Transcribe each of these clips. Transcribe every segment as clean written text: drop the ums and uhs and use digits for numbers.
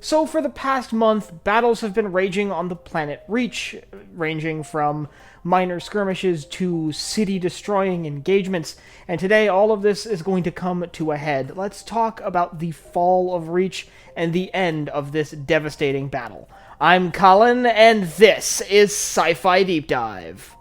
So for the past month, battles have been raging on the planet Reach, ranging from minor skirmishes to city-destroying engagements, and today all of this is going to come to a head. Let's talk about the fall of Reach and the end of this devastating battle. I'm Colin, and this is Sci-Fi Deep Dive.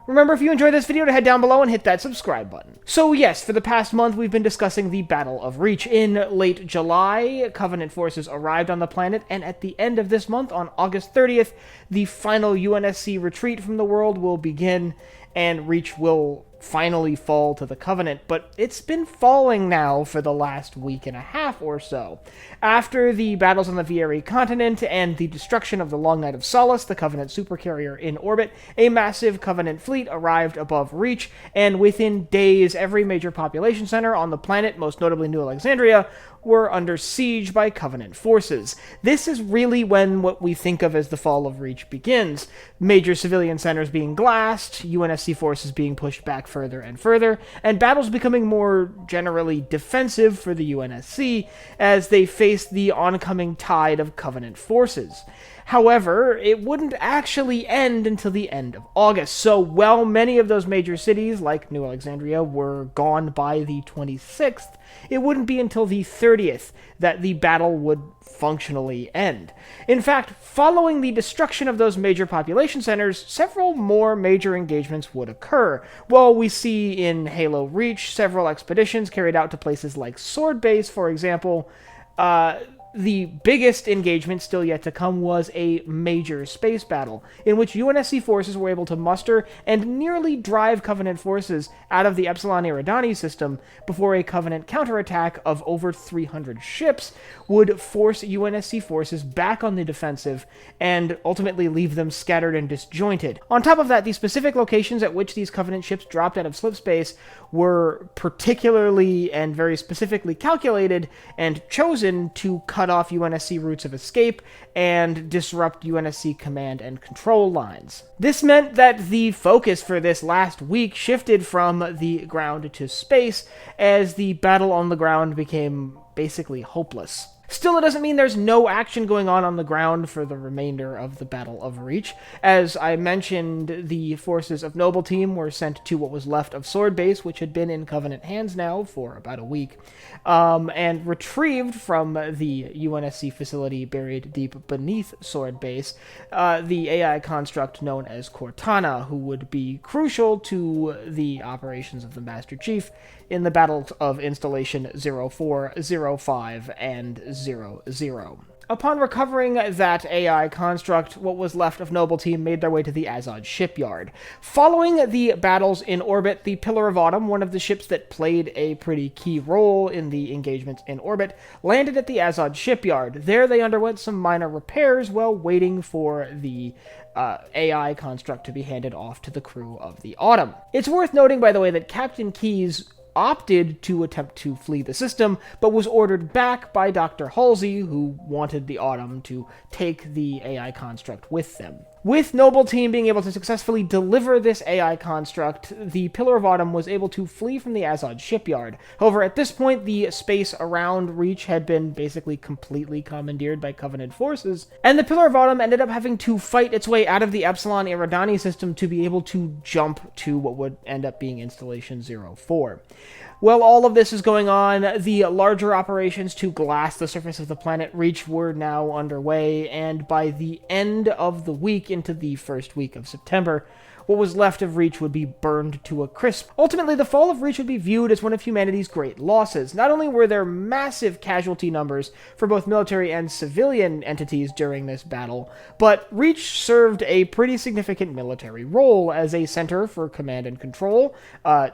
Remember, if you enjoyed this video, to head down below and hit that subscribe button. So yes, for the past month, we've been discussing the Battle of Reach. In late July, Covenant forces arrived on the planet, and at the end of this month, on August 30th, the final UNSC retreat from the world will begin, and Reach will finally fall to the Covenant, but it's been falling now for the last week and a half or so. After the battles on the Vieri continent and the destruction of the Long Night of Solace, the Covenant supercarrier in orbit, a massive Covenant fleet arrived above Reach, and within days, every major population center on the planet, most notably New Alexandria, were under siege by Covenant forces. This is really when what we think of as the fall of Reach begins. Major civilian centers being glassed, UNSC forces being pushed back further and further, and battles becoming more generally defensive for the UNSC as they face the oncoming tide of Covenant forces. However, it wouldn't actually end until the end of August, so while many of those major cities, like New Alexandria, were gone by the 26th, it wouldn't be until the 30th that the battle would functionally end. In fact, following the destruction of those major population centers, several more major engagements would occur. Well, we see in Halo Reach several expeditions carried out to places like Sword Base, for example. The biggest engagement still yet to come was a major space battle, in which UNSC forces were able to muster and nearly drive Covenant forces out of the Epsilon Eridani system before a Covenant counterattack of over 300 ships would force UNSC forces back on the defensive and ultimately leave them scattered and disjointed. On top of that, the specific locations at which these Covenant ships dropped out of slip space were particularly and very specifically calculated and chosen to cut off UNSC routes of escape and disrupt UNSC command and control lines. This meant that the focus for this last week shifted from the ground to space as the battle on the ground became basically hopeless. Still, it doesn't mean there's no action going on the ground for the remainder of the Battle of Reach. As I mentioned, the forces of Noble Team were sent to what was left of Sword Base, which had been in Covenant hands now for about a week, and retrieved from the UNSC facility buried deep beneath Sword Base, the AI construct known as Cortana, who would be crucial to the operations of the Master Chief in the battles of Installation 04, 05, and 00. Upon recovering that AI construct, what was left of Noble Team made their way to the Azod shipyard. Following the battles in orbit, the Pillar of Autumn, one of the ships that played a pretty key role in the engagements in orbit, landed at the Azod shipyard. There they underwent some minor repairs while waiting for the AI construct to be handed off to the crew of the Autumn. It's worth noting, by the way, that Captain Keyes opted to attempt to flee the system, but was ordered back by Dr. Halsey, who wanted the Autumn to take the AI construct with them. With Noble Team being able to successfully deliver this AI construct, the Pillar of Autumn was able to flee from the Azod shipyard. However, at this point, the space around Reach had been basically completely commandeered by Covenant forces, and the Pillar of Autumn ended up having to fight its way out of the Epsilon Eridani system to be able to jump to what would end up being Installation 04. While all of this is going on, the larger operations to glass the surface of the planet Reach were now underway, and by the end of the week into the first week of September, what was left of Reach would be burned to a crisp. Ultimately, the fall of Reach would be viewed as one of humanity's great losses. Not only were there massive casualty numbers for both military and civilian entities during this battle, but Reach served a pretty significant military role as a center for command and control,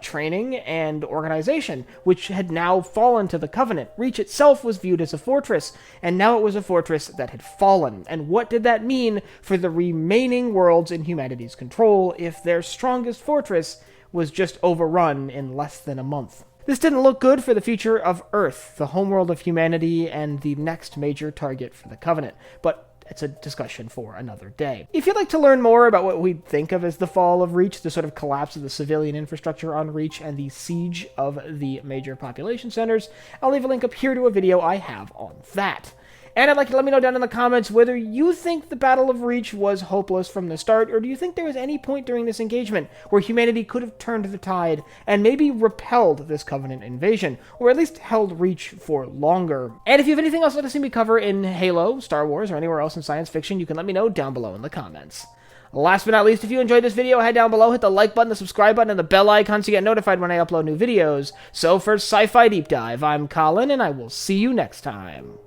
training, and organization, which had now fallen to the Covenant. Reach itself was viewed as a fortress, and now it was a fortress that had fallen. And what did that mean for the remaining worlds in humanity's control if their strongest fortress was just overrun in less than a month? This didn't look good for the future of Earth, the homeworld of humanity and the next major target for the Covenant. But it's a discussion for another day. If you'd like to learn more about what we think of as the fall of Reach, the sort of collapse of the civilian infrastructure on Reach, and the siege of the major population centers, I'll leave a link up here to a video I have on that. And I'd like you to let me know down in the comments whether you think the Battle of Reach was hopeless from the start, or do you think there was any point during this engagement where humanity could have turned the tide and maybe repelled this Covenant invasion, or at least held Reach for longer? And if you have anything else you'd like to see me cover in Halo, Star Wars, or anywhere else in science fiction, you can let me know down below in the comments. Last but not least, if you enjoyed this video, head down below, hit the like button, the subscribe button, and the bell icon so you get notified when I upload new videos. So for Sci-Fi Deep Dive, I'm Colin, and I will see you next time.